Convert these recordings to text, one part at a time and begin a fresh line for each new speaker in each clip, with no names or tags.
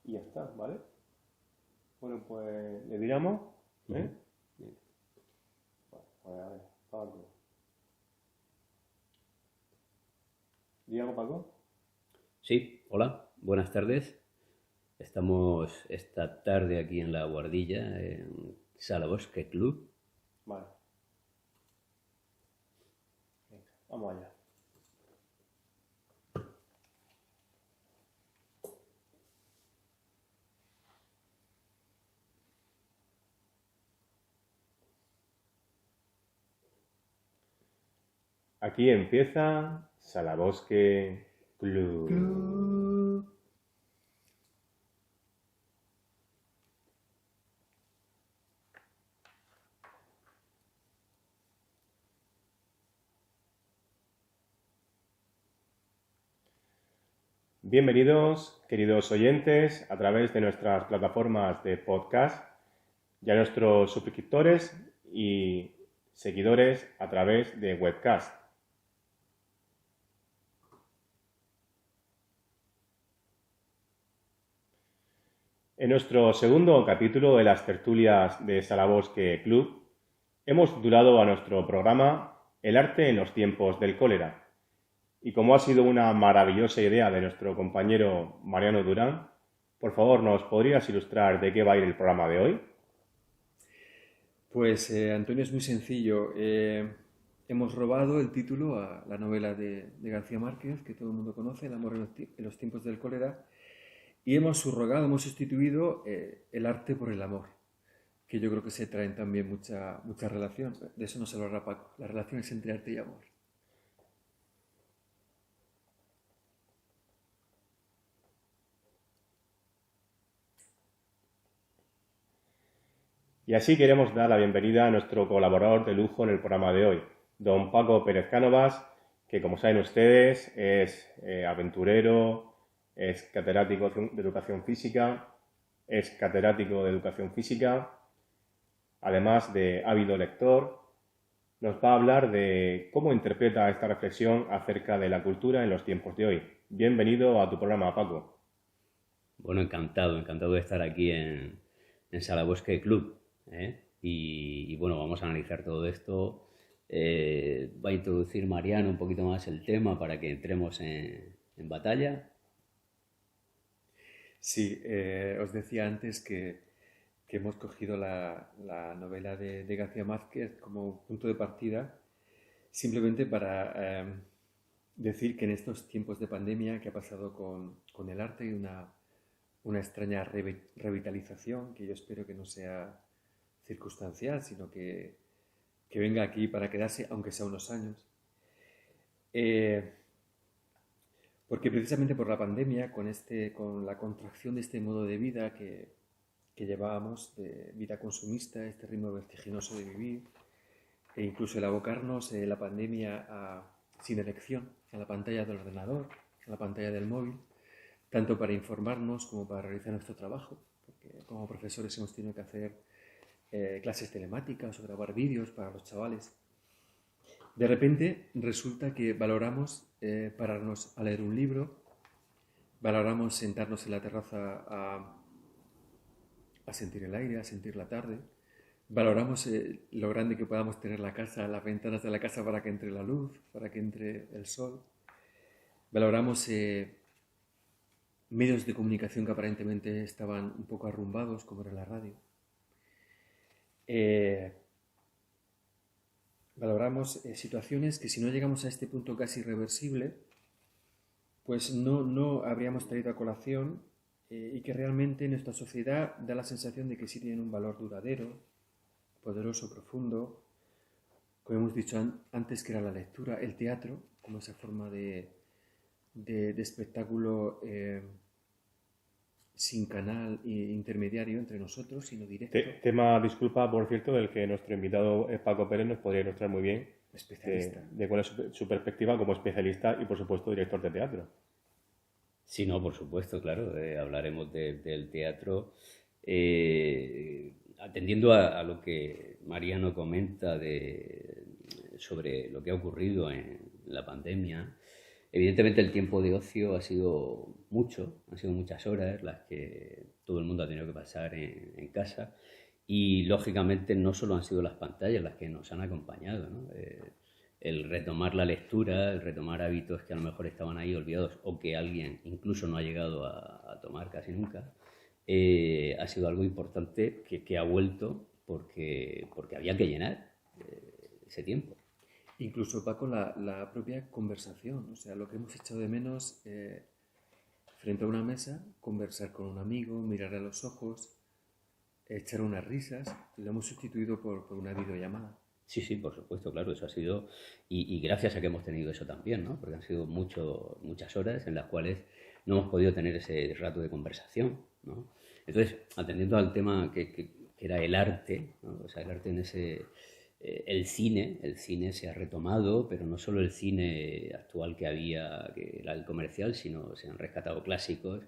y ya está, ¿vale? Bueno, pues le diramos, ¿eh? Bien. Vale, pues a ver, Paco. ¿Di algo, Paco?
Sí, hola, buenas tardes. Estamos esta tarde aquí en La Guardilla, en Sala Bosque Club.
Vale. Venga, vamos allá. Aquí empieza Salabosque Club. Bienvenidos, queridos oyentes, a través de nuestras plataformas de podcast y a nuestros suscriptores y seguidores a través de webcast. En nuestro segundo capítulo de las tertulias de Salabosque Club, hemos titulado a nuestro programa El arte en los tiempos del cólera. Y como ha sido una maravillosa idea de nuestro compañero Mariano Durán, por favor, ¿nos podrías ilustrar de qué va a ir el programa de hoy?
Pues Antonio, es muy sencillo. Hemos robado el título a la novela de García Márquez, que todo el mundo conoce, El amor en los tiempos del cólera, y hemos sustituido el arte por el amor, que yo creo que se traen también mucha relación. De eso no se lo hablará Paco, las relaciones entre arte y amor.
Y así queremos dar la bienvenida a nuestro colaborador de lujo en el programa de hoy, don Paco Pérez Cánovas, que como saben ustedes es aventurero, es catedrático de educación física, además de ávido lector. Nos va a hablar de cómo interpreta esta reflexión acerca de la cultura en los tiempos de hoy. Bienvenido a tu programa, Paco.
Bueno, encantado de estar aquí en Sala Bosque Club, ¿eh? Y bueno, vamos a analizar todo esto. Va a introducir Mariano un poquito más el tema para que entremos en batalla.
Sí, os decía antes que hemos cogido la novela de García Márquez como punto de partida, simplemente para decir que en estos tiempos de pandemia que ha pasado con el arte y una extraña revitalización, que yo espero que no sea circunstancial, sino que venga aquí para quedarse, aunque sea unos años. Porque precisamente por la pandemia, con la contracción de este modo de vida que llevábamos, de vida consumista, este ritmo vertiginoso de vivir, e incluso el abocarnos la pandemia sin elección a la pantalla del ordenador, a la pantalla del móvil, tanto para informarnos como para realizar nuestro trabajo, porque como profesores hemos tenido que hacer clases telemáticas o grabar vídeos para los chavales. De repente resulta que valoramos pararnos a leer un libro, valoramos sentarnos en la terraza a sentir el aire, a sentir la tarde, valoramos lo grande que podamos tener la casa, las ventanas de la casa para que entre la luz, para que entre el sol. Valoramos medios de comunicación que aparentemente estaban un poco arrumbados, como era la radio. Valoramos situaciones que si no llegamos a este punto casi irreversible, pues no habríamos traído a colación y que realmente en nuestra sociedad da la sensación de que sí tienen un valor duradero, poderoso, profundo, como hemos dicho antes, que era la lectura, el teatro, como esa forma de espectáculo sin canal intermediario entre nosotros, sino directo.
Tema, disculpa, por cierto, del que nuestro invitado Paco Pérez nos podría ilustrar muy bien.
Especialista.
De cuál es su perspectiva como especialista y, por supuesto, director de teatro.
Sí, no, por supuesto, claro, hablaremos del teatro. Atendiendo a lo que Mariano comenta sobre lo que ha ocurrido en la pandemia, Evidentemente el tiempo de ocio ha sido mucho, han sido muchas horas las que todo el mundo ha tenido que pasar en casa y lógicamente no solo han sido las pantallas las que nos han acompañado, ¿no? El retomar la lectura, el retomar hábitos que a lo mejor estaban ahí olvidados o que alguien incluso no ha llegado a tomar casi nunca, ha sido algo importante que ha vuelto porque había que llenar ese tiempo.
Incluso, Paco, la propia conversación, o sea, lo que hemos echado de menos frente a una mesa, conversar con un amigo, mirar a los ojos, echar unas risas, lo hemos sustituido por una videollamada.
Sí, sí, por supuesto, claro, eso ha sido, y gracias a que hemos tenido eso también, ¿no? Porque han sido muchas horas en las cuales no hemos podido tener ese rato de conversación, ¿no? Entonces, atendiendo al tema que era el arte, ¿no? O sea, el arte en ese, el cine se ha retomado, pero no solo el cine actual que había, que era el comercial, sino se han rescatado clásicos.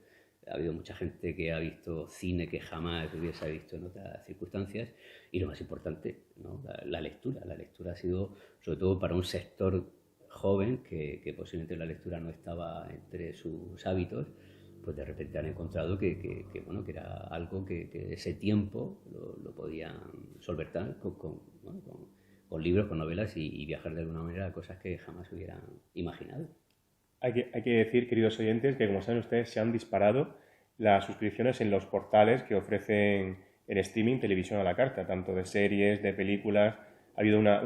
Ha habido mucha gente que ha visto cine que jamás hubiese visto en otras circunstancias. Y lo más importante, ¿no? La lectura. La lectura ha sido, sobre todo para un sector joven, que posiblemente la lectura no estaba entre sus hábitos, pues de repente han encontrado bueno, que era algo que ese tiempo lo podían solventar bueno, con libros, con novelas y viajar de alguna manera a cosas que jamás hubieran imaginado.
Hay que decir, queridos oyentes, que como saben ustedes, se han disparado las suscripciones en los portales que ofrecen en streaming televisión a la carta, tanto de series, de películas. Ha habido ha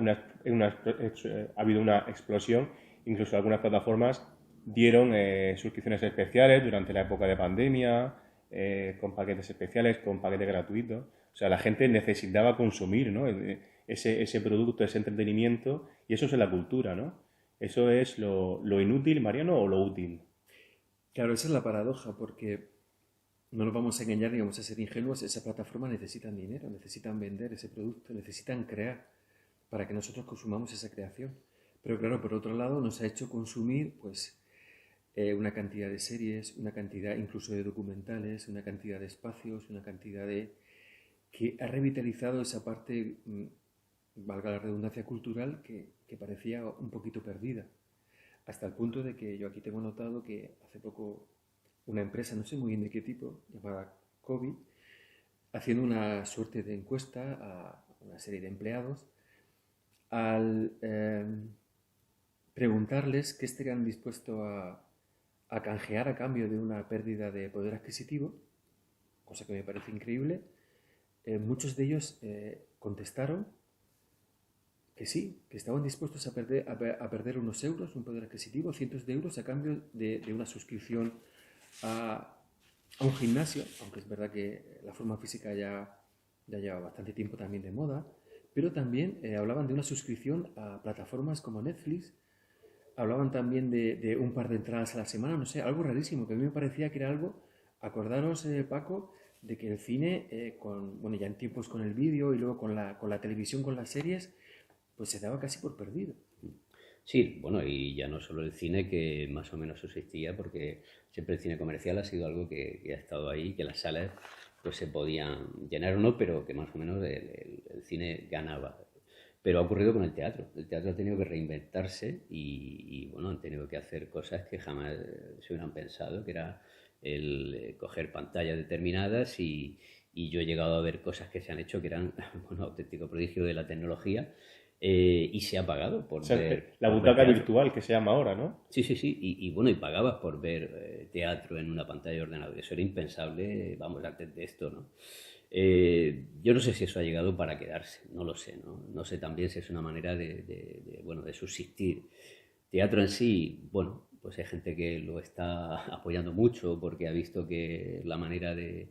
habido una explosión, incluso algunas plataformas dieron suscripciones especiales durante la época de pandemia, con paquetes especiales, con paquetes gratuitos. O sea, la gente necesitaba consumir, ¿no? Ese producto, ese entretenimiento, y eso es la cultura, ¿no? ¿Eso es lo inútil, Mariano, o lo útil?
Claro, esa es la paradoja, porque no nos vamos a engañar ni vamos a ser ingenuos, esas plataformas necesitan dinero, necesitan vender ese producto, necesitan crear para que nosotros consumamos esa creación. Pero claro, por otro lado, nos ha hecho consumir pues una cantidad de series, una cantidad incluso de documentales, una cantidad de espacios, una cantidad de... que ha revitalizado esa parte, valga la redundancia cultural, que parecía un poquito perdida. Hasta el punto de que yo aquí tengo notado que hace poco una empresa, no sé muy bien de qué tipo, llamada COVID, haciendo una suerte de encuesta a una serie de empleados, al preguntarles qué estarían dispuestos a canjear a cambio de una pérdida de poder adquisitivo, cosa que me parece increíble, muchos de ellos contestaron que sí, que estaban dispuestos a perder unos euros, un poder adquisitivo, cientos de euros a cambio de una suscripción a un gimnasio, aunque es verdad que la forma física ya lleva bastante tiempo también de moda, pero también hablaban de una suscripción a plataformas como Netflix, hablaban también de un par de entradas a la semana, no sé, algo rarísimo, que a mí me parecía que era algo, acordaros, Paco, de que el cine, bueno, ya en tiempos con el vídeo y luego con la televisión, con las series, pues se daba casi por perdido.
Sí, bueno, y ya no solo el cine que más o menos existía, porque siempre el cine comercial ha sido algo que ha estado ahí, que las salas pues se podían llenar o no, pero que más o menos el cine ganaba. Pero ha ocurrido con el teatro. El teatro ha tenido que reinventarse y, bueno, han tenido que hacer cosas que jamás se hubieran pensado, que era el coger pantallas determinadas y yo he llegado a ver cosas que se han hecho que eran, bueno, auténtico prodigio de la tecnología y se ha pagado por
O sea,
ver,
la
por ver
butaca
teatro.
virtual que se llama ahora, ¿no?
Sí, sí, sí, bueno, y pagabas por ver teatro en una pantalla de ordenador. Eso era impensable, vamos, antes de esto, ¿no? Yo no sé si eso ha llegado para quedarse, no lo sé, ¿no? No sé también si es una manera bueno, de subsistir. Teatro en sí, bueno, pues hay gente que lo está apoyando mucho porque ha visto que la manera de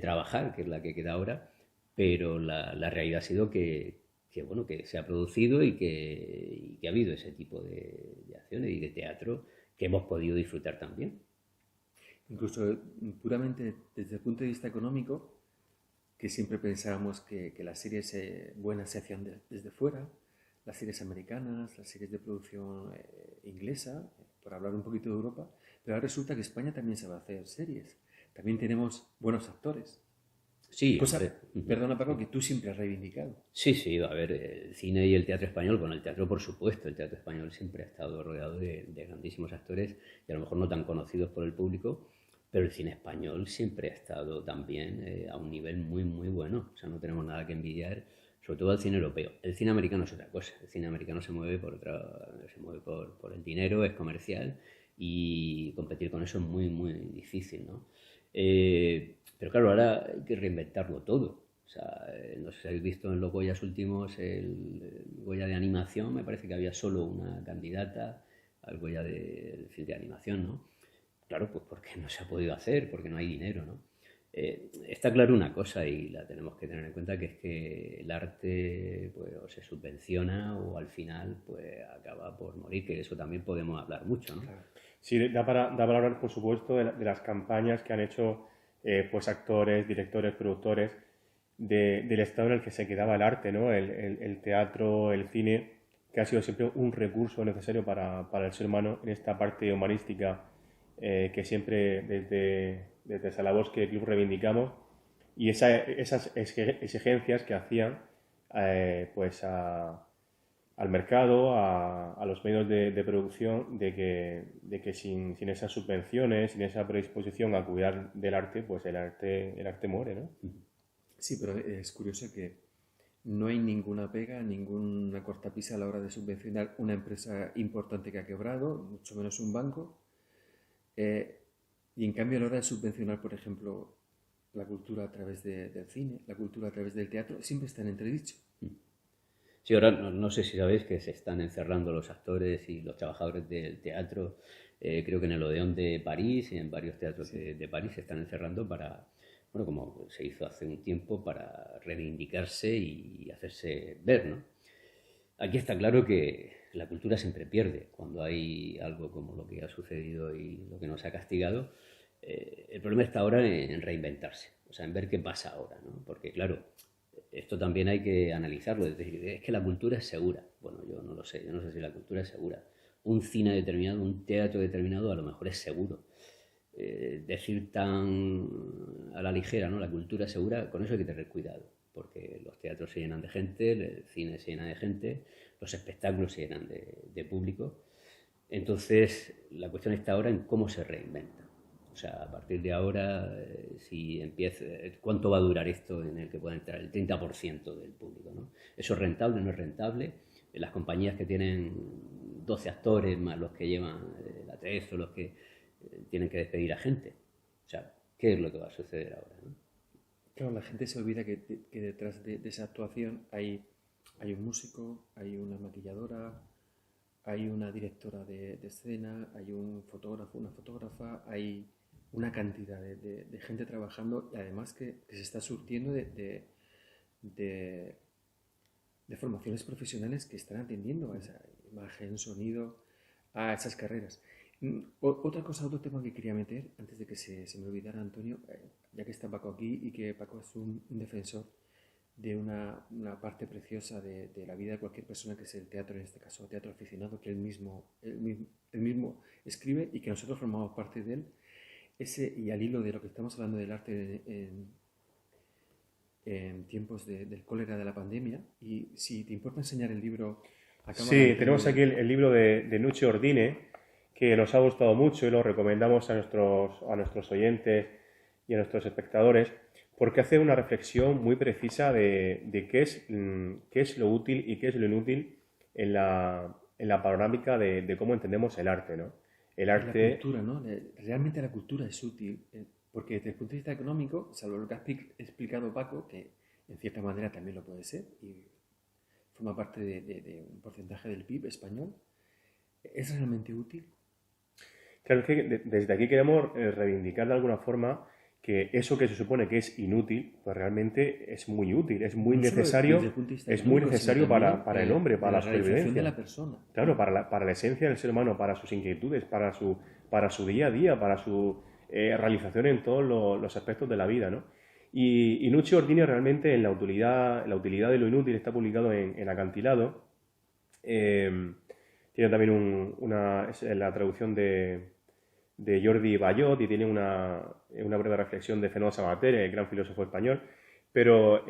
trabajar, que es la que queda ahora, pero la realidad ha sido bueno, que se ha producido y que ha habido ese tipo de acciones y de teatro que hemos podido disfrutar también.
Incluso puramente desde el punto de vista económico, que siempre pensábamos que las series buenas se hacían desde fuera, las series americanas, las series de producción inglesa, por hablar un poquito de Europa, pero ahora resulta que España también se va a hacer series. También tenemos buenos actores.
Sí,
Cosa,
hombre.
perdona Paco, que tú siempre has reivindicado.
Sí, a ver, el cine y el teatro español, bueno, el teatro por supuesto, el teatro español siempre ha estado rodeado de grandísimos actores y a lo mejor no tan conocidos por el público, pero el cine español siempre ha estado también a un nivel muy bueno, o sea, no tenemos nada que envidiar, sobre todo al cine europeo. El cine americano es otra cosa, el cine americano se mueve por el dinero, es comercial y competir con eso es muy difícil, ¿no? Pero claro, ahora hay que reinventarlo todo. O sea, no sé si habéis visto en los Goyas últimos, el Goya de animación, me parece que había solo una candidata al Goya del film de animación, ¿no? Claro, pues porque no se ha podido hacer, porque no hay dinero, ¿no? Está claro una cosa y la tenemos que tener en cuenta, que es que el arte pues o se subvenciona o al final pues acaba por morir, que de eso también podemos hablar mucho, ¿no?
Claro.
Sí, da para hablar, por supuesto, de las campañas que han hecho pues actores, directores, productores, del estado en el que se quedaba el arte, ¿no? El teatro, el cine, que ha sido siempre un recurso necesario para el ser humano en esta parte humanística que siempre desde Salabosque Club reivindicamos, y esas exigencias que hacían pues al mercado, a los medios de producción, de que sin esas subvenciones, sin esa predisposición a cuidar del arte, pues el arte muere, ¿no?
Sí, pero es curioso que no hay ninguna pega, ninguna cortapisa a la hora de subvencionar una empresa importante que ha quebrado, mucho menos un banco. Y en cambio a la hora de subvencionar, por ejemplo, la cultura a través del cine, la cultura a través del teatro, siempre está en entredicho.
Sí, ahora no sé si sabéis que se están encerrando los actores y los trabajadores del teatro. Creo que en el Odeón de París y en varios teatros de París se están encerrando para, bueno, como se hizo hace un tiempo, para reivindicarse y hacerse ver, ¿no? Aquí está claro que la cultura siempre pierde cuando hay algo como lo que ha sucedido y lo que nos ha castigado. El problema está ahora en reinventarse, o sea, en ver qué pasa ahora, ¿no? Porque claro, esto también hay que analizarlo, es decir, es que la cultura es segura. Bueno, yo no lo sé, yo no sé si la cultura es segura. Un cine determinado, un teatro determinado a lo mejor es seguro. Decir tan a la ligera, ¿no? La cultura es segura, con eso hay que tener cuidado, porque los teatros se llenan de gente, el cine se llena de gente, los espectáculos se llenan de público. Entonces, la cuestión está ahora en cómo se reinventa. O sea, a partir de ahora, si empieza, ¿cuánto va a durar esto en el que pueda entrar el 30% del público, ¿no? ¿Eso es rentable o no es rentable? Las compañías que tienen 12 actores más los que llevan la 3 o los que tienen que despedir a gente. O sea, ¿qué es lo que va a suceder ahora, ¿no?
Claro, la gente se olvida que detrás de esa actuación hay un músico, hay una maquilladora, hay una directora de escena, hay un fotógrafo, una fotógrafa, hay una cantidad de gente trabajando y además que se está surtiendo de formaciones profesionales que están atendiendo a esa imagen, sonido, a esas carreras. Otra cosa, otro tema que quería meter, antes de que se me olvidara, Antonio, ya que está Paco aquí y que Paco es un defensor de una parte preciosa de la vida de cualquier persona, que es el teatro, en este caso teatro aficionado, que él mismo escribe y que nosotros formamos parte de él. Y al hilo de lo que estamos hablando del arte en tiempos del cólera, de la pandemia, y si te importa enseñar el libro a cámara.
Sí, tenemos aquí el libro de Nuccio Ordine, que nos ha gustado mucho y lo recomendamos a nuestros oyentes y a nuestros espectadores, porque hace una reflexión muy precisa de qué es lo útil y qué es lo inútil en la panorámica de cómo entendemos el arte, ¿no? El arte...
La cultura, ¿no? Realmente la cultura es útil, porque desde el punto de vista económico, salvo lo que ha explicado Paco, que en cierta manera también lo puede ser, y forma parte de un porcentaje del PIB español, ¿es realmente útil?
Claro, es que desde aquí queremos reivindicar de alguna forma que eso que se supone que es inútil, pues realmente es muy útil, es muy necesario, para el hombre, para la supervivencia
de la persona.
Claro, para la esencia del ser humano, para sus inquietudes, para su día a día, para su realización en todos los aspectos de la vida, ¿no? Y Nuccio Ordine realmente en la utilidad de lo inútil está publicado en Acantilado. Tiene también es la traducción de Jordi Bayot, y tiene una breve reflexión de Fenosa Sabater, el gran filósofo español. pero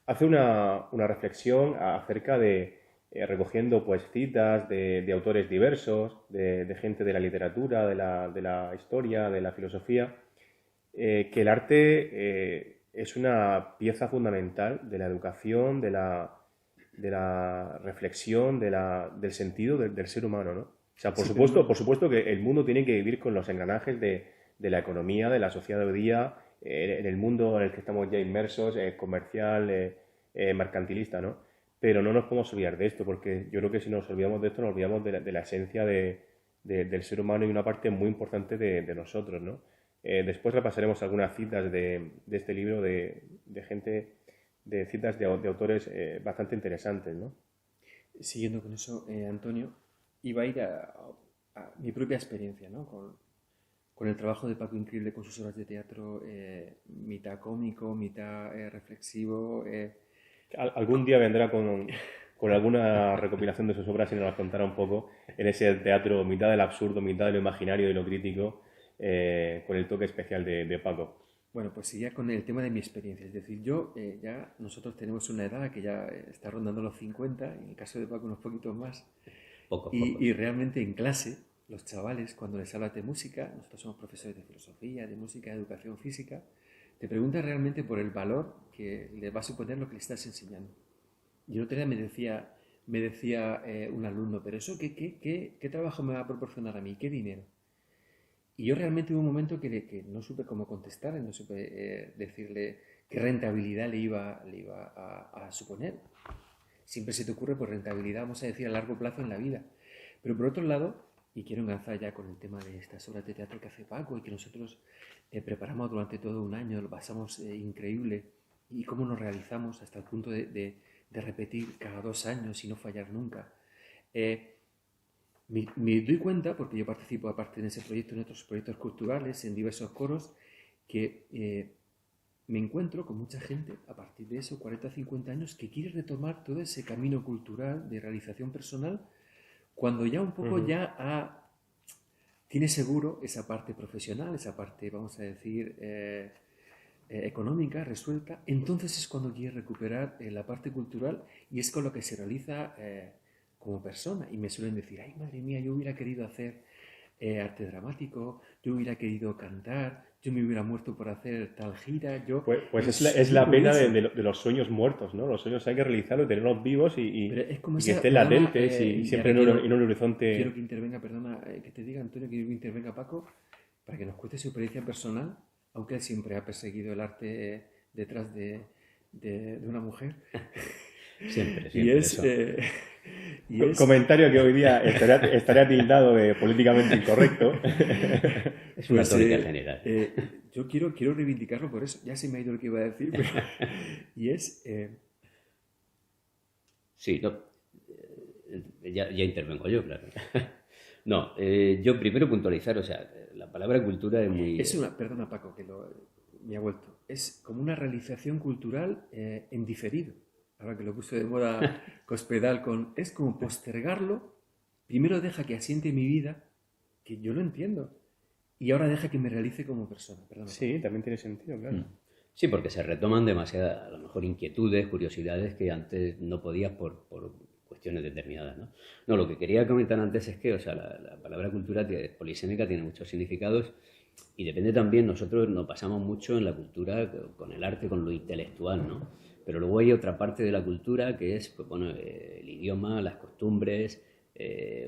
hace una reflexión acerca de, recogiendo pues citas de autores diversos, de gente de la literatura, de la historia, de la filosofía, que el arte es una pieza fundamental de la educación, de la reflexión, del sentido del ser humano, ¿no? O sea,
Sí,
por supuesto que el mundo tiene que vivir con los engranajes de la economía, de la sociedad de hoy día, en el mundo en el que estamos ya inmersos, comercial, mercantilista, ¿no? Pero no nos podemos olvidar de esto, porque yo creo que si nos olvidamos de esto, nos olvidamos de la esencia del ser humano y una parte muy importante de nosotros, ¿no? Después repasaremos algunas citas de este libro de gente, de citas de autores bastante interesantes, ¿no?
Siguiendo con eso, Antonio, iba a ir a mi propia experiencia, ¿no? Con el trabajo de Paco Increíble con sus obras de teatro, mitad cómico, mitad reflexivo.
Algún día vendrá con alguna recopilación de sus obras y nos las contará un poco en ese teatro, mitad del absurdo, mitad de lo imaginario y lo crítico, con el toque especial de Paco.
Bueno, pues seguía con el tema de mi experiencia. Es decir, ya nosotros tenemos una edad que ya está rondando los 50, y en el caso de Paco unos poquitos más.
Poco.
Y realmente en clase, los chavales, cuando les hablas de música, nosotros somos profesores de filosofía, de música, de educación física, te preguntan realmente por el valor que le va a suponer lo que le estás enseñando. Y el otro día me decía un alumno, pero eso, ¿qué trabajo me va a proporcionar a mí? ¿Qué dinero? Y yo realmente hubo un momento que no supe cómo contestar, no supe decirle qué rentabilidad le iba a suponer. Siempre se te ocurre por rentabilidad, vamos a decir, a largo plazo en la vida. Pero por otro lado, y quiero enganzar ya con el tema de estas obras de teatro que hace Paco y que nosotros preparamos durante todo un año, lo pasamos increíble, y cómo nos realizamos hasta el punto de repetir cada 2 años y no fallar nunca. Me doy cuenta, porque yo participo aparte en ese proyecto, en otros proyectos culturales, en diversos coros, que me encuentro con mucha gente a partir de eso, 40 o 50 años, que quiere retomar todo ese camino cultural de realización personal cuando ya un poco tiene seguro esa parte profesional, esa parte, vamos a decir, económica resuelta. Entonces es cuando quiere recuperar la parte cultural, y es con lo que se realiza como persona. Y me suelen decir, ay, madre mía, yo hubiera querido hacer arte dramático, yo hubiera querido cantar, yo me hubiera muerto por hacer tal gira.
Pues es la pena de los sueños muertos, ¿no? Los sueños hay que realizarlos, tenerlos vivos y que estén latentes y siempre en un horizonte.
Quiero que intervenga, perdona, que te diga, Antonio, quiero que intervenga Paco para que nos cuente su experiencia personal, aunque él siempre ha perseguido el arte detrás de una mujer.
Siempre.
Comentario que hoy día estaría tildado de políticamente incorrecto.
Es una tónica general.
Yo quiero reivindicarlo por eso. Ya se me ha ido lo que iba a decir, pero... Y es...
Sí, no, ya intervengo yo, claro. No, yo primero puntualizar, o sea, la palabra cultura es muy...
Perdona, Paco, me ha vuelto. Es como una realización cultural en diferido. Ahora que lo puse de moda Cospedal, es como postergarlo. Primero deja que asiente mi vida, que yo lo entiendo, y ahora deja que me realice como persona. Perdona,
sí, Paco. También tiene sentido, claro.
Sí, porque se retoman demasiadas, a lo mejor, inquietudes, curiosidades que antes no podías por cuestiones determinadas, ¿no? No, lo que quería comentar antes es que, o sea, la palabra cultura polisémica tiene muchos significados, y depende también, nosotros nos pasamos mucho en la cultura con el arte, con lo intelectual, ¿no? Pero luego hay otra parte de la cultura que es, pues, bueno, el idioma, las costumbres.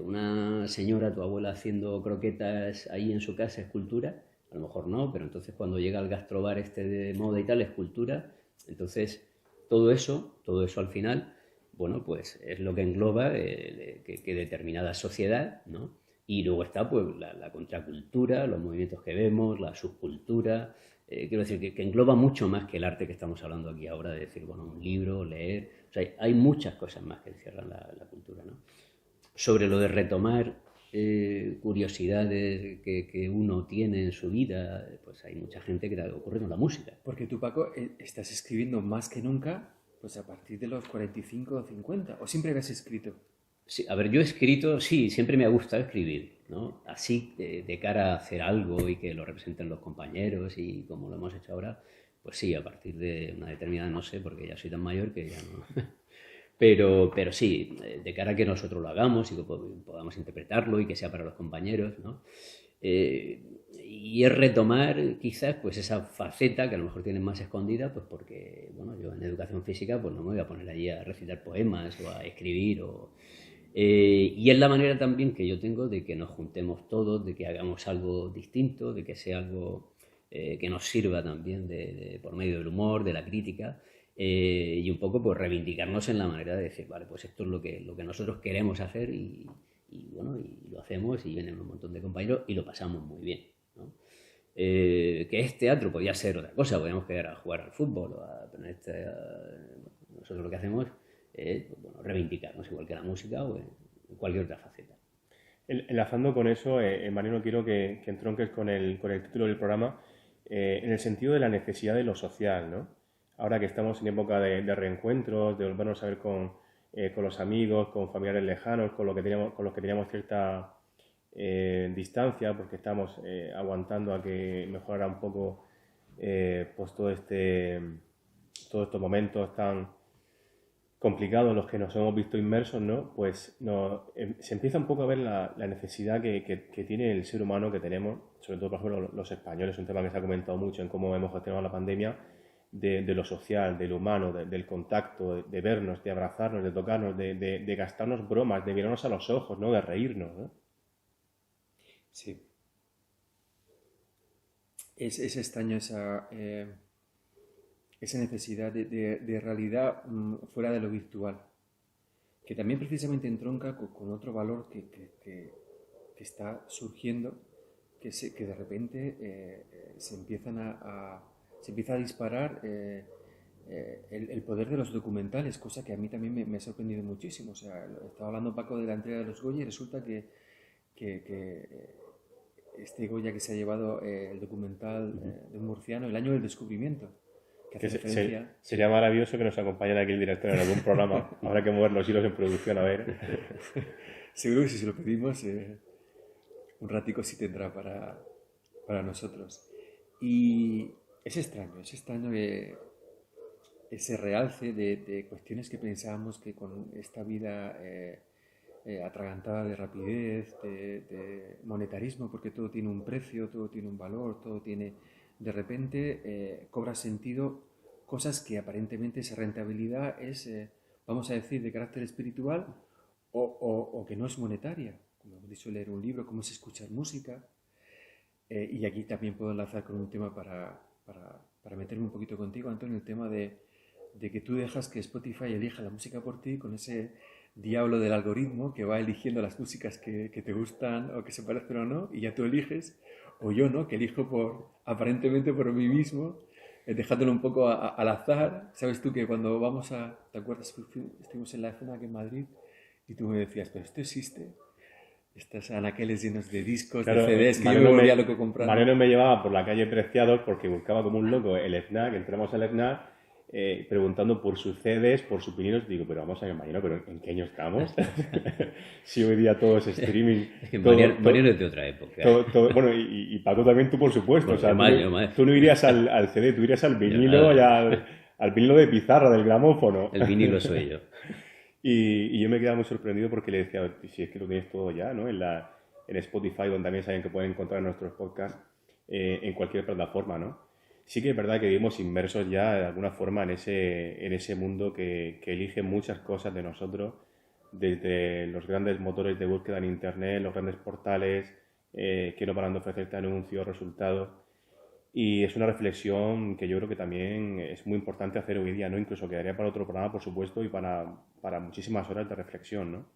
Una señora, tu abuela, haciendo croquetas ahí en su casa es cultura. A lo mejor no, pero entonces cuando llega al gastrobar este de moda y tal es cultura. Entonces todo eso al final, bueno, pues es lo que engloba que determinada sociedad, ¿no? Y luego está pues la contracultura, los movimientos que vemos, la subcultura. Quiero decir que engloba mucho más que el arte que estamos hablando aquí ahora, de decir, bueno, un libro, leer. O sea, hay muchas cosas más que encierran la cultura, ¿no? Sobre lo de retomar curiosidades que uno tiene en su vida, pues hay mucha gente que le ocurre con la música.
Porque tú, Paco, estás escribiendo más que nunca, pues a partir de los 45 o 50, ¿o siempre habías escrito?
Sí, a ver, yo he escrito, sí, siempre me ha gustado escribir, ¿no? Así, de cara a hacer algo y que lo representen los compañeros y como lo hemos hecho ahora, Pues sí, a partir de una determinada, no sé, porque ya soy tan mayor que ya no. Pero sí, de cara a que nosotros lo hagamos y que podamos interpretarlo y que sea para los compañeros, ¿no? Y es retomar quizás pues esa faceta que a lo mejor tienen más escondida, pues porque, bueno, yo en educación física pues no me voy a poner allí a recitar poemas o a escribir y es la manera también que yo tengo de que nos juntemos todos, de que hagamos algo distinto, de que sea algo que nos sirva también por medio del humor, de la crítica, y un poco pues reivindicarnos en la manera de decir, vale, pues esto es lo que nosotros queremos hacer bueno, y lo hacemos y vienen un montón de compañeros y lo pasamos muy bien, ¿no? Que es teatro, podía ser otra cosa, podíamos quedar a jugar al fútbol o nosotros lo que hacemos es pues, bueno, reivindicarnos igual que la música o en cualquier otra faceta.
Enlazando con eso, Mariano, quiero que entronques con el título del programa en el sentido de la necesidad de lo social, ¿no? Ahora que estamos en época de reencuentros, de volvernos a ver con los amigos, con familiares lejanos, con los que teníamos cierta distancia, porque estamos aguantando a que mejorara un poco pues todos estos momentos tan complicados en los que nos hemos visto inmersos, ¿no? Pues se empieza un poco a ver la necesidad que tiene el ser humano que tenemos, sobre todo, por ejemplo, los españoles, un tema que se ha comentado mucho en cómo hemos gestionado la pandemia, de lo social, de lo humano, del contacto, de vernos, de abrazarnos, de tocarnos, de gastarnos bromas, de mirarnos a los ojos, ¿no? De reírnos, ¿no?
Sí. Es extraño esa necesidad de realidad fuera de lo virtual, que también precisamente entronca con otro valor que está surgiendo, que de repente se empieza a disparar el poder de los documentales, cosa que a mí también me ha sorprendido muchísimo. O sea, estaba hablando Paco de la entrega de los Goya y resulta que este Goya que se ha llevado el documental de un murciano, El año del descubrimiento, que hace referencia...
Sería maravilloso que nos acompañara aquí el director en algún programa. Habrá que mover los hilos en producción, a ver.
Seguro que si se lo pedimos, un ratico sí tendrá para nosotros. Y es extraño ese realce de cuestiones que pensábamos que con esta vida atragantada de rapidez, de monetarismo, porque todo tiene un precio, todo tiene un valor, todo tiene... De repente cobra sentido cosas que aparentemente esa rentabilidad es, vamos a decir, de carácter espiritual o que no es monetaria. Como hemos dicho, leer un libro, como es escuchar música. Y aquí también puedo enlazar con un tema para meterme un poquito contigo, Antonio, el tema de que tú dejas que Spotify elija la música por ti con ese diablo del algoritmo que va eligiendo las músicas que te gustan o que se parecen o no, y ya tú eliges, o yo, ¿no? Que elijo aparentemente por mí mismo, dejándolo un poco al azar. Sabes tú que cuando vamos ¿te acuerdas? Estuvimos en la FNAC en Madrid y tú me decías, pero esto existe. Estas anaqueles llenos de discos, claro, de CDs, que yo me volvía loco comprando.
Mariano me llevaba por la calle Preciados porque buscaba como un loco el FNAC, entramos al FNAC preguntando por sus CDs, por sus vinilos. Digo, pero vamos a ver, Mariano, ¿pero en qué año estamos? Si hoy día todo es streaming.
Es que Mariano es de otra época.
Bueno, y Paco también, tú, por supuesto. Bueno, o sea, tú no irías al CD, tú irías al vinilo y al vinilo de pizarra del gramófono.
El vinilo soy yo.
Y yo me quedaba muy sorprendido porque le decía, si es que lo tienes todo ya, ¿no? En Spotify, donde también saben que pueden encontrar nuestros podcasts en cualquier plataforma, ¿no? Sí que es verdad que vivimos inmersos ya de alguna forma en ese mundo que elige muchas cosas de nosotros, desde los grandes motores de búsqueda en Internet, los grandes portales que no paran de ofrecerte anuncios, resultados. Y es una reflexión que yo creo que también es muy importante hacer hoy día, ¿no? Incluso quedaría para otro programa, por supuesto, y para muchísimas horas de reflexión, ¿no?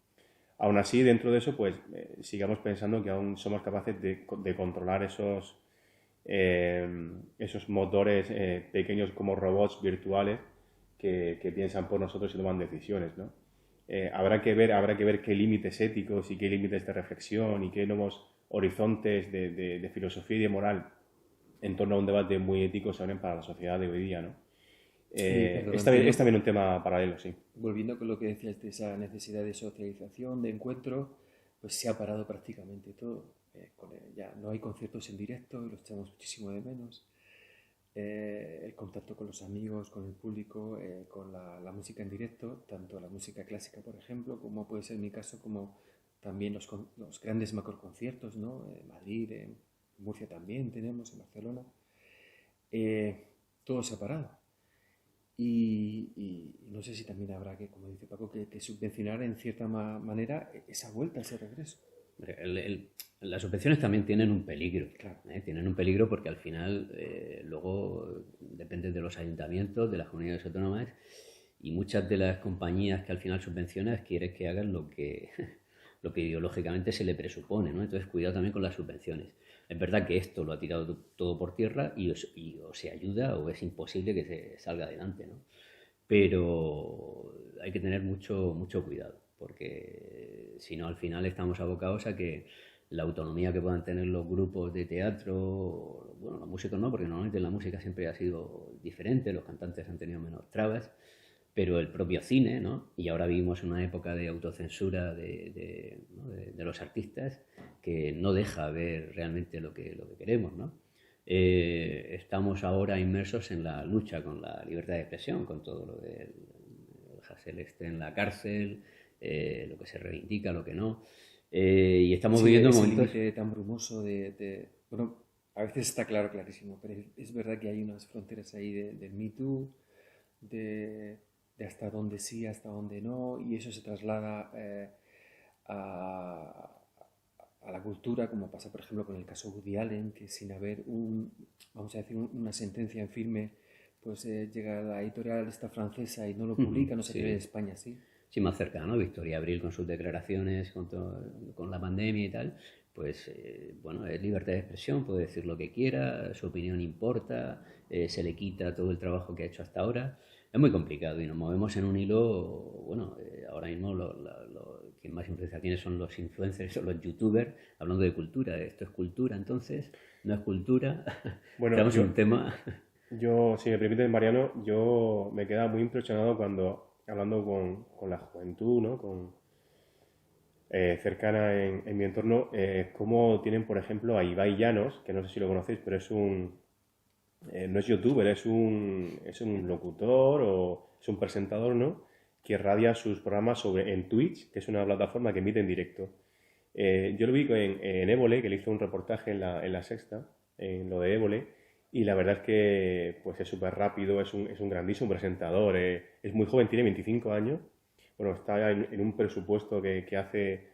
Aún así, dentro de eso, pues sigamos pensando que aún somos capaces de controlar esos motores pequeños como robots virtuales que piensan por nosotros y toman decisiones, ¿no? Habrá que ver qué límites éticos y qué límites de reflexión y qué nuevos horizontes de filosofía y de moral en torno a un debate muy ético se abren para la sociedad de hoy día, ¿no? Es también un tema paralelo, sí.
Volviendo con lo que decías de esa necesidad de socialización, de encuentro, pues se ha parado prácticamente todo. Ya no hay conciertos en directo, los echamos muchísimo de menos. el contacto con los amigos, con el público, con la música en directo, tanto la música clásica, por ejemplo, como puede ser mi caso, como también los grandes macroconciertos, ¿no? En Madrid, en Murcia también tenemos, en Barcelona. Todo se ha parado. Y no sé si también habrá que, como dice Paco, que subvencionar en cierta manera esa vuelta, ese regreso.
Las subvenciones también tienen un peligro.
Claro.
Tienen un peligro porque al final luego depende de los ayuntamientos, de las comunidades autónomas, y muchas de las compañías que al final subvencionas quieren que hagan lo que ideológicamente se le presupone, ¿no? Entonces cuidado también con las subvenciones. Es verdad que esto lo ha tirado todo por tierra y o se ayuda o es imposible que se salga adelante, ¿no? Pero hay que tener mucho cuidado, porque si no al final estamos abocados a que la autonomía que puedan tener los grupos de teatro, bueno, los músicos no, porque normalmente la música siempre ha sido diferente, los cantantes han tenido menos trabas, pero el propio cine, ¿no? Y ahora vivimos una época de autocensura de los artistas que no deja ver realmente lo que queremos, ¿no? Estamos ahora inmersos en la lucha con la libertad de expresión, con todo lo del Hasél esté en la cárcel, lo que se reivindica, lo que no. Y estamos viviendo momentos...
límite tan brumoso bueno, a veces está clarísimo, pero es verdad que hay unas fronteras ahí del Me Too, de hasta dónde sí, hasta dónde no, y eso se traslada a la cultura, como pasa por ejemplo con el caso Woody Allen, que sin haber vamos a decir, una sentencia en firme, pues llega a la editorial esta francesa y no lo publica, no se atreve en España, ¿sí?
Sí, más cerca, ¿no? Victoria Abril con sus declaraciones con la pandemia y tal, pues bueno, es libertad de expresión, puede decir lo que quiera, su opinión importa, se le quita todo el trabajo que ha hecho hasta ahora. Es muy complicado y nos movemos en un hilo, bueno, ahora mismo quien más influencia tiene son los influencers, son los youtubers, hablando de cultura. Esto es cultura, entonces, no es cultura.
Bueno,
estamos en un tema...
Yo, si me permites, Mariano, yo me quedaba muy impresionado cuando, hablando con la juventud, ¿no? Cercana en mi entorno, cómo tienen, por ejemplo, a Ibai Llanos, que no sé si lo conocéis, pero es no es youtuber, es un locutor o es un presentador, ¿no? Que radia sus programas en Twitch, que es una plataforma que emite en directo. Yo lo vi en Évole, que le hizo un reportaje en la Sexta, en lo de Évole, y la verdad es que pues es súper rápido, es un grandísimo presentador, es muy joven, tiene 25 años, bueno, está en un presupuesto que hace,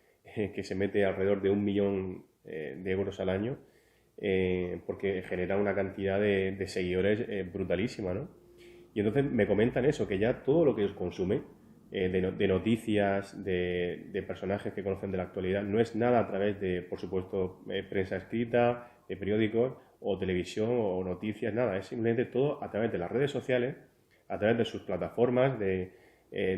que se mete alrededor de 1 millón de euros al año, porque genera una cantidad de seguidores brutalísima, ¿no? Y entonces me comentan eso, que ya todo lo que ellos consumen, de noticias, de personajes que conocen de la actualidad, no es nada a través de, por supuesto, prensa escrita, de periódicos o televisión o noticias, nada, es simplemente todo a través de las redes sociales, a través de sus plataformas de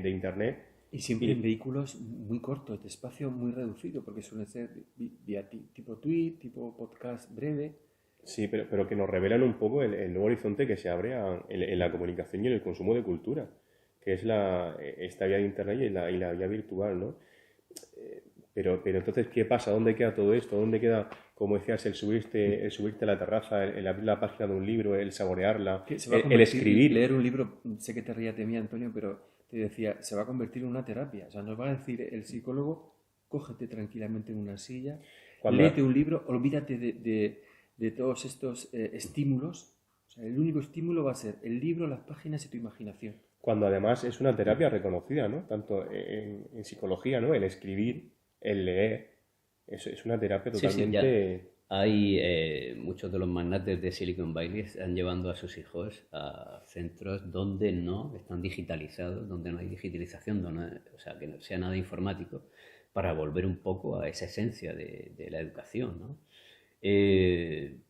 internet.
Y siempre en vehículos muy cortos, de espacio muy reducido, porque suelen ser vía tipo tweet, tipo podcast breve.
Sí, pero que nos revelan un poco el nuevo horizonte que se abre en la comunicación y en el consumo de cultura, que es esta vía de internet y la vía virtual, ¿no? Pero entonces, ¿qué pasa? ¿Dónde queda todo esto? ¿Dónde queda, como decías, el subirte a la terraza, el abrir la página de un libro, el saborearla, el escribir?
Leer un libro, sé que te rías de mí, Antonio, pero te decía, se va a convertir en una terapia. O sea, nos va a decir el psicólogo, cógete tranquilamente en una silla, léete un libro, olvídate de todos estos estímulos. O sea, el único estímulo va a ser el libro, las páginas y tu imaginación.
Cuando además es una terapia reconocida, ¿no? Tanto en psicología, ¿no? El escribir, el leer, es una terapia totalmente...
Sí, hay muchos de los magnates de Silicon Valley están llevando a sus hijos a centros donde no están digitalizados, donde no hay digitalización, o sea, que no sea nada informático, para volver un poco a esa esencia de la educación, ¿no?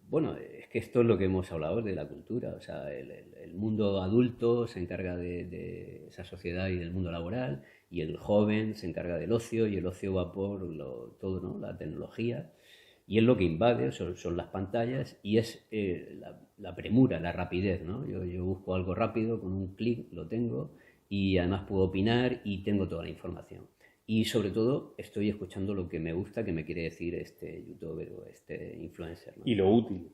Bueno, es que esto es lo que hemos hablado de la cultura, o sea, el mundo adulto se encarga de esa sociedad y del mundo laboral, y el joven se encarga del ocio, y el ocio va por todo, ¿no? La tecnología. Y es lo que invade, son las pantallas y es la premura, la rapidez, ¿no? Yo busco algo rápido, con un clic lo tengo y además puedo opinar y tengo toda la información. Y sobre todo estoy escuchando lo que me gusta, que me quiere decir este youtuber o este influencer, ¿no?
Y lo útil.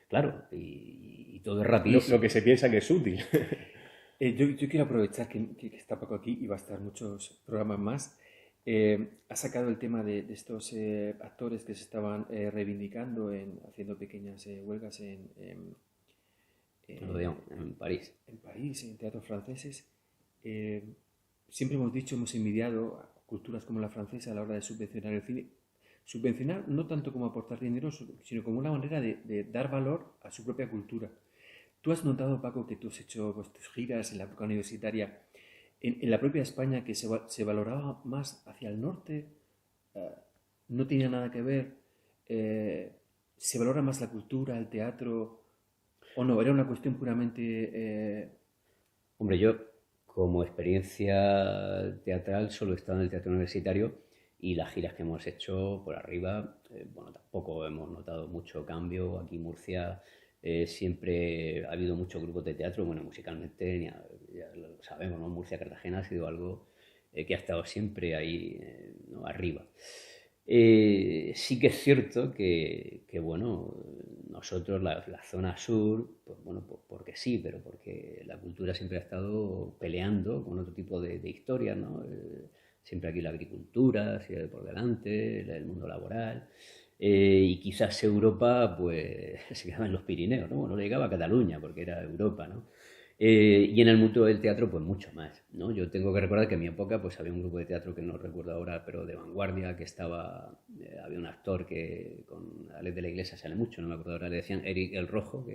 claro, y todo es
Lo
rapidísimo.
que se piensa que es útil.
Yo quiero aprovechar que está Paco aquí y va a estar muchos programas más. Ha sacado el tema de estos actores que se estaban reivindicando, haciendo pequeñas huelgas
Lo veo en París.
en París, en teatros franceses. Eh, Siempre hemos dicho, hemos envidiado a culturas como la francesa a la hora de subvencionar el cine. Subvencionar no tanto como aportar dinero, sino como una manera de dar valor a su propia cultura. ¿Tú has notado, Paco, que tú has hecho pues, tus giras en la época universitaria, en la propia España, que se valoraba más hacia el norte? eh, no tenía nada que ver. eh, ¿Se valora más la cultura, el teatro? ¿O no? Era una cuestión puramente...
Hombre, yo como experiencia teatral solo he estado en el teatro universitario y las giras que hemos hecho por arriba, bueno, tampoco hemos notado mucho cambio. Aquí en Murcia siempre ha habido muchos grupos de teatro, bueno, musicalmente ya lo sabemos, ¿no? Murcia-Cartagena ha sido algo que ha estado siempre ahí, ¿no? Arriba. Sí que es cierto que, bueno, nosotros, la zona sur, pues bueno, pues porque sí, pero porque la cultura siempre ha estado peleando con otro tipo de historias, ¿no? Siempre aquí la agricultura, sigue por delante, el mundo laboral. Y quizás Europa, pues, se quedaba en los Pirineos, ¿no? Bueno, no llegaba a Cataluña, porque era Europa, ¿no? Y en el mundo del teatro, pues mucho más, ¿no? Yo tengo que recordar que en mi época, pues había un grupo de teatro que no recuerdo ahora, pero de vanguardia, que estaba, había un actor que con Alex de la Iglesia sale mucho, no me acuerdo ahora, le decían Eric el Rojo,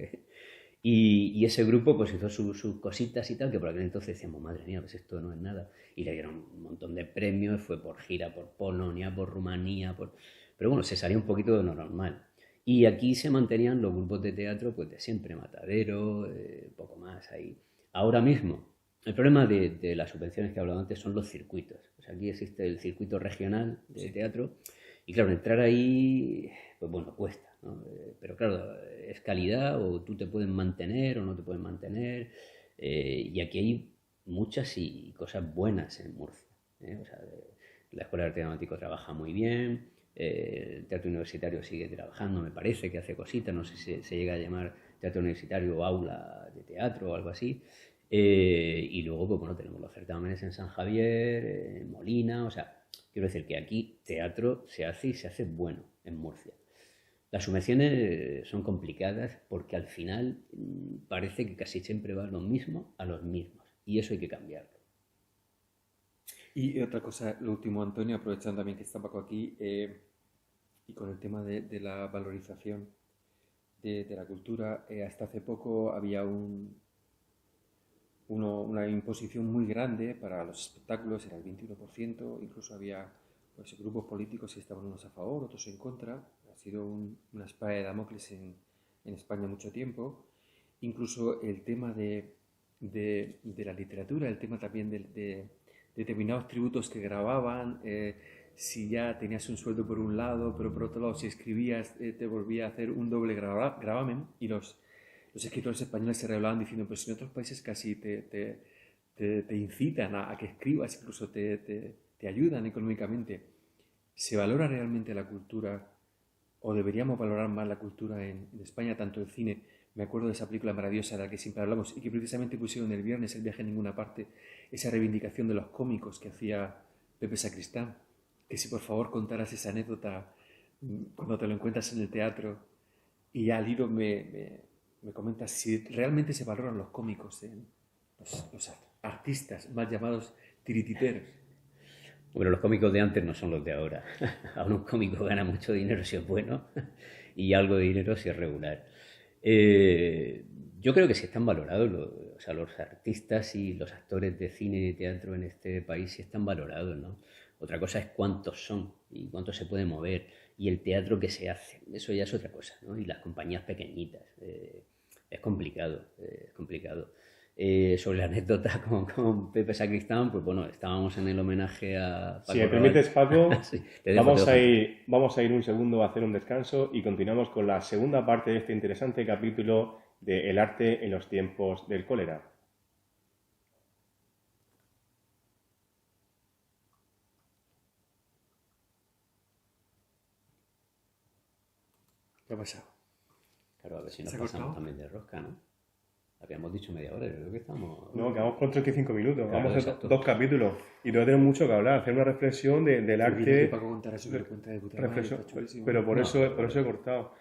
y ese grupo pues hizo sus cositas y tal, que por aquel entonces decíamos, madre mía, pues esto no es nada. Y le dieron un montón de premios, fue por gira por Polonia, por Rumanía, pero bueno, se salía un poquito de lo normal. Y aquí se mantenían los grupos de teatro pues de siempre, Matadero, poco más ahí. Ahora mismo, el problema de las subvenciones que he hablado antes son los circuitos. O sea, aquí existe el circuito regional de
sí.
teatro y claro, entrar ahí, pues bueno, cuesta, ¿no? Pero claro, es calidad o tú te pueden mantener o no te pueden mantener. Y aquí hay muchas y cosas buenas en Murcia. O sea, la Escuela de Arte Dramático trabaja muy bien, el teatro universitario sigue trabajando, me parece que hace cositas, no sé si se llega a llamar teatro universitario o aula de teatro o algo así. Y luego, pues bueno, tenemos los certámenes en San Javier, en Molina, o sea, quiero decir que aquí teatro se hace y se hace bueno en Murcia. Las subvenciones son complicadas porque al final parece que casi siempre va lo mismo a los mismos y eso hay que cambiarlo.
Y otra cosa, lo último, Antonio, aprovechando también que está Paco aquí, y con el tema de la valorización de la cultura, hasta hace poco había una imposición muy grande para los espectáculos, era el 21%, incluso había pues, grupos políticos que estaban unos a favor, otros en contra. Ha sido una espada de Damocles en España mucho tiempo. Incluso el tema de la literatura, el tema también de determinados tributos que grababan, si ya tenías un sueldo por un lado, pero por otro lado si escribías te volvía a hacer un doble gravamen y los escritores españoles se rebelaban diciendo, pues en otros países casi te incitan a que escribas, incluso te ayudan económicamente. ¿Se valora realmente la cultura o deberíamos valorar más la cultura en España, tanto el cine? Me acuerdo de esa película maravillosa de la que siempre hablamos y que precisamente pusieron el viernes, El viaje a ninguna parte, esa reivindicación de los cómicos que hacía Pepe Sacristán. Que si por favor contaras esa anécdota cuando te lo encuentras en el teatro y ya al hilo me comentas si realmente se valoran los cómicos, los artistas más llamados tirititeros.
Bueno, los cómicos de antes no son los de ahora. Ahora un cómico gana mucho dinero si es bueno y algo de dinero si es regular. Eh, yo creo que sí están valorados, o sea, los artistas y los actores de cine y de teatro en este país sí están valorados, ¿no? Otra cosa es cuántos son y cuántos se puede mover y el teatro que se hace, eso ya es otra cosa, ¿no? Y las compañías pequeñitas, es complicado, es complicado. Sobre la anécdota con Pepe Sacristán, pues bueno, estábamos en el homenaje a
Si me
Paco Rabanne.
permites, Paco,
Sí, te dejo
vamos a ir un segundo a hacer un descanso y continuamos con la segunda parte de este interesante capítulo de El arte en los tiempos del cólera.
¿Qué ha pasado?
Claro, a ver si nos
¿Se ha
pasamos
cortado?
también de rosca, ¿no? Habíamos dicho media hora, yo creo que estamos...
No, quedamos con 35 minutos.
Claro,
Vamos a hacer
exacto.
2 capítulos. Y no tenemos mucho que hablar, hacer una reflexión del
Viene
arte.
aquí para contar eso que le cuenta de puta madre,
Reflexión,
está chulísimo.
pero por
No,
eso he cortado.